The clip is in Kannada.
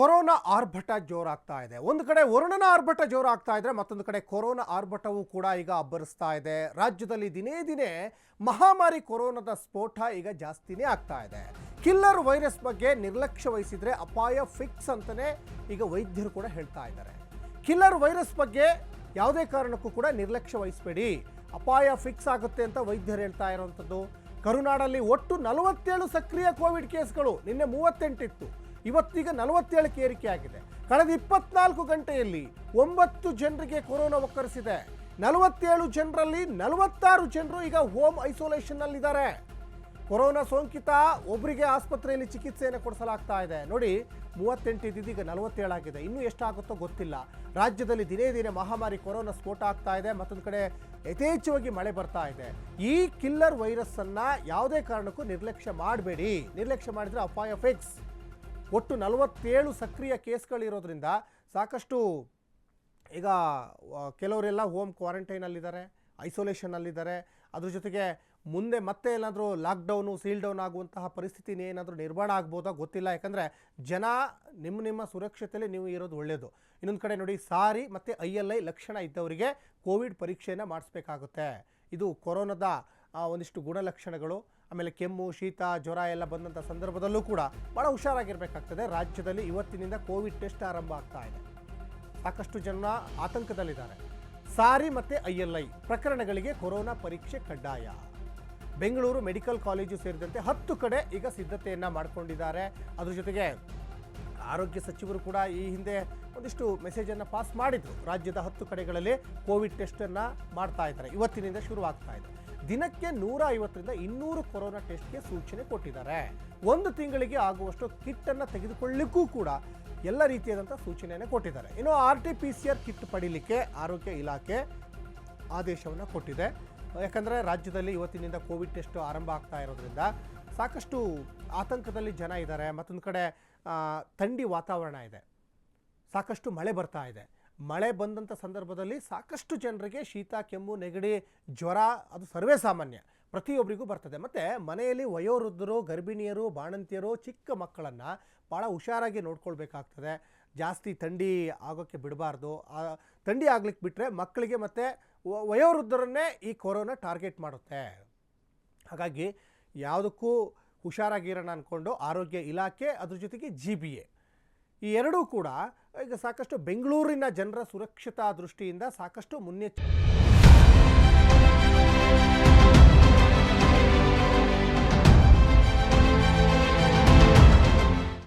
ಕೊರೋನಾ ಆರ್ಭಟ ಜೋರಾಗ್ತಾ ಇದೆ. ಒಂದು ಕಡೆ ವರುಣನ ಆರ್ಭಟ ಜೋರಾಗ್ತಾ ಇದ್ರೆ ಮತ್ತೊಂದು ಕಡೆ ಕೊರೋನಾ ಆರ್ಭಟವೂ ಕೂಡ ಈಗ ಅಬ್ಬರಿಸ್ತಾ ಇದೆ. ರಾಜ್ಯದಲ್ಲಿ ದಿನೇ ದಿನೇ ಮಹಾಮಾರಿ ಕೊರೋನಾದ ಸ್ಫೋಟ ಈಗ ಜಾಸ್ತಿನೇ ಆಗ್ತಾ ಇದೆ. ಕಿಲ್ಲರ್ ವೈರಸ್ ಬಗ್ಗೆ ನಿರ್ಲಕ್ಷ್ಯ ವಹಿಸಿದ್ರೆ ಅಪಾಯ ಫಿಕ್ಸ್ ಅಂತಾನೆ ಈಗ ವೈದ್ಯರು ಕೂಡ ಹೇಳ್ತಾ ಇದ್ದಾರೆ. ಕಿಲ್ಲರ್ ವೈರಸ್ ಬಗ್ಗೆ ಯಾವುದೇ ಕಾರಣಕ್ಕೂ ಕೂಡ ನಿರ್ಲಕ್ಷ್ಯ ವಹಿಸಬೇಡಿ, ಅಪಾಯ ಫಿಕ್ಸ್ ಆಗುತ್ತೆ ಅಂತ ವೈದ್ಯರು ಹೇಳ್ತಾ ಇರುವಂಥದ್ದು. ಕರುನಾಡಲ್ಲಿ ಒಟ್ಟು 47 ಸಕ್ರಿಯ ಕೋವಿಡ್ ಕೇಸ್ಗಳು, ನಿನ್ನೆ 38 ಇತ್ತು, ಇವತ್ತೀಗ 47ಕ್ಕೆ ಏರಿಕೆ ಆಗಿದೆ. ಕಳೆದ 24 ಗಂಟೆಯಲ್ಲಿ 9 ಜನರಿಗೆ ಕೊರೋನಾ ಒಕ್ಕರಿಸಿದೆ. 47 ಜನರಲ್ಲಿ 46 ಜನರು ಈಗ ಹೋಮ್ ಐಸೋಲೇಷನ್ನಲ್ಲಿದ್ದಾರೆ. ಕೊರೋನಾ ಸೋಂಕಿತ ಒಬ್ಬರಿಗೆ ಆಸ್ಪತ್ರೆಯಲ್ಲಿ ಚಿಕಿತ್ಸೆಯನ್ನು ಕೊಡಿಸಲಾಗ್ತಾ ಇದೆ. ನೋಡಿ, 38 ಇದ್ದಿದ್ದು 47 ಆಗಿದೆ. ಇನ್ನೂ ಎಷ್ಟಾಗುತ್ತೋ ಗೊತ್ತಿಲ್ಲ. ರಾಜ್ಯದಲ್ಲಿ ದಿನೇ ದಿನೇ ಮಹಾಮಾರಿ ಕೊರೋನಾ ಸ್ಫೋಟ ಆಗ್ತಾ ಇದೆ. ಮತ್ತೊಂದು ಕಡೆ ಯಥೇಚ್ಛವಾಗಿ ಮಳೆ ಬರ್ತಾ ಇದೆ. ಈ ಕಿಲ್ಲರ್ ವೈರಸ್ಸನ್ನು ಯಾವುದೇ ಕಾರಣಕ್ಕೂ ನಿರ್ಲಕ್ಷ್ಯ ಮಾಡಬೇಡಿ. ನಿರ್ಲಕ್ಷ್ಯ ಮಾಡಿದರೆ ಅಪಾಯ ಫಿಕ್ಸ್. ಒಟ್ಟು 47 ಸಕ್ರಿಯ ಕೇಸ್ಗಳಿರೋದ್ರಿಂದ ಸಾಕಷ್ಟು ಈಗ ಕೆಲವರೆಲ್ಲ ಹೋಮ್ ಕ್ವಾರಂಟೈನಲ್ಲಿದ್ದಾರೆ, ಐಸೋಲೇಷನ್ನಲ್ಲಿದ್ದಾರೆ. ಅದ್ರ ಜೊತೆಗೆ ಮುಂದೆ ಮತ್ತೆ ಏನಾದರೂ ಲಾಕ್ಡೌನು ಸೀಲ್ಡೌನ್ ಆಗುವಂತಹ ಪರಿಸ್ಥಿತಿ ಏನಾದರೂ ನಿರ್ಮಾಣ ಆಗ್ಬೋದಾ ಗೊತ್ತಿಲ್ಲ. ಯಾಕಂದರೆ ಜನ ನಿಮ್ಮ ಸುರಕ್ಷತೆಯಲ್ಲಿ ನೀವು ಇರೋದು ಒಳ್ಳೆಯದು. ಇನ್ನೊಂದು ಕಡೆ ನೋಡಿ, ಸಾರಿ ಮತ್ತು ILI ಲಕ್ಷಣ ಇದ್ದವರಿಗೆ ಕೋವಿಡ್ ಪರೀಕ್ಷೆಯನ್ನು ಮಾಡಿಸ್ಬೇಕಾಗುತ್ತೆ. ಇದು ಕೊರೋನಾದ ಒಂದಿಷ್ಟು ಗುಣಲಕ್ಷಣಗಳು. ಆಮೇಲೆ ಕೆಮ್ಮು, ಶೀತ, ಜ್ವರ ಎಲ್ಲ ಬಂದಂಥ ಸಂದರ್ಭದಲ್ಲೂ ಕೂಡ ಭಾಳ ಹುಷಾರಾಗಿರಬೇಕಾಗ್ತದೆ. ರಾಜ್ಯದಲ್ಲಿ ಇವತ್ತಿನಿಂದ ಕೋವಿಡ್ ಟೆಸ್ಟ್ ಆರಂಭ ಆಗ್ತಾ ಇದೆ. ಸಾಕಷ್ಟು ಜನ ಆತಂಕದಲ್ಲಿದ್ದಾರೆ. ಸಾರಿ ಮತ್ತು ILI ಪ್ರಕರಣಗಳಿಗೆ ಕೊರೋನಾ ಪರೀಕ್ಷೆ ಕಡ್ಡಾಯ. ಬೆಂಗಳೂರು ಮೆಡಿಕಲ್ ಕಾಲೇಜು ಸೇರಿದಂತೆ 10 ಕಡೆ ಈಗ ಸಿದ್ಧತೆಯನ್ನು ಮಾಡಿಕೊಂಡಿದ್ದಾರೆ. ಅದ್ರ ಜೊತೆಗೆ ಆರೋಗ್ಯ ಸಚಿವರು ಕೂಡ ಈ ಹಿಂದೆ ಒಂದಿಷ್ಟು ಮೆಸೇಜನ್ನು ಪಾಸ್ ಮಾಡಿದರು. ರಾಜ್ಯದ 10 ಕಡೆಗಳಲ್ಲಿ ಕೋವಿಡ್ ಟೆಸ್ಟನ್ನು ಮಾಡ್ತಾ ಇದ್ದಾರೆ. ಇವತ್ತಿನಿಂದ ಶುರುವಾಗ್ತಾ ಇದೆ. ದಿನಕ್ಕೆ 150ರಿಂದ 200 ಕೊರೋನಾ ಟೆಸ್ಟ್ಗೆ ಸೂಚನೆ ಕೊಟ್ಟಿದ್ದಾರೆ. 1 ತಿಂಗಳಿಗೆ ಆಗುವಷ್ಟು ಕಿಟ್ಟನ್ನು ತೆಗೆದುಕೊಳ್ಳಲಿಕ್ಕೂ ಕೂಡ ಎಲ್ಲ ರೀತಿಯಾದಂಥ ಸೂಚನೆಯನ್ನು ಕೊಟ್ಟಿದ್ದಾರೆ. ಇನ್ನು RT-PCR ಕಿಟ್ ಪಡೀಲಿಕ್ಕೆ ಆರೋಗ್ಯ ಇಲಾಖೆ ಆದೇಶವನ್ನು ಕೊಟ್ಟಿದೆ. ಯಾಕಂದರೆ ರಾಜ್ಯದಲ್ಲಿ ಇವತ್ತಿನಿಂದ ಕೋವಿಡ್ ಟೆಸ್ಟ್ ಆರಂಭ ಆಗ್ತಾ ಇರೋದ್ರಿಂದ ಸಾಕಷ್ಟು ಆತಂಕದಲ್ಲಿ ಜನ ಇದ್ದಾರೆ. ಮತ್ತೊಂದು ಕಡೆ ಥಂಡಿ ವಾತಾವರಣ ಇದೆ, ಸಾಕಷ್ಟು ಮಳೆ ಬರ್ತಾ ಇದೆ. ಮಳೆ ಬಂದಂಥ ಸಂದರ್ಭದಲ್ಲಿ ಸಾಕಷ್ಟು ಜನರಿಗೆ ಶೀತ, ಕೆಮ್ಮು, ನೆಗಡಿ, ಜ್ವರ ಅದು ಸರ್ವೇ ಸಾಮಾನ್ಯ, ಪ್ರತಿಯೊಬ್ಬರಿಗೂ ಬರ್ತದೆ. ಮತ್ತು ಮನೆಯಲ್ಲಿ ವಯೋವೃದ್ಧರು, ಗರ್ಭಿಣಿಯರು, ಬಾಣಂತಿಯರು, ಚಿಕ್ಕ ಮಕ್ಕಳನ್ನು ಭಾಳ ಹುಷಾರಾಗಿ ನೋಡ್ಕೊಳ್ಬೇಕಾಗ್ತದೆ. ಜಾಸ್ತಿ ಥಂಡಿ ಆಗೋಕ್ಕೆ ಬಿಡಬಾರ್ದು. ಥಂಡಿ ಆಗ್ಲಿಕ್ಕೆ ಬಿಟ್ಟರೆ ಮಕ್ಕಳಿಗೆ ಮತ್ತು ವಯೋವೃದ್ಧರನ್ನೇ ಈ ಕೊರೋನಾ ಟಾರ್ಗೆಟ್ ಮಾಡುತ್ತೆ. ಹಾಗಾಗಿ ಯಾವುದಕ್ಕೂ ಹುಷಾರಾಗಿರೋಣ ಅಂದ್ಕೊಂಡು ಆರೋಗ್ಯ ಇಲಾಖೆ ಅದ್ರ ಜೊತೆಗೆ GBA ಈ ಎರಡೂ ಕೂಡ ಈಗ ಸಾಕಷ್ಟು ಬೆಂಗಳೂರಿನ ಜನರ ಸುರಕ್ಷತಾ ದೃಷ್ಟಿಯಿಂದ ಸಾಕಷ್ಟು ಮುನ್ನೆಚ್ಚರಿಕೆ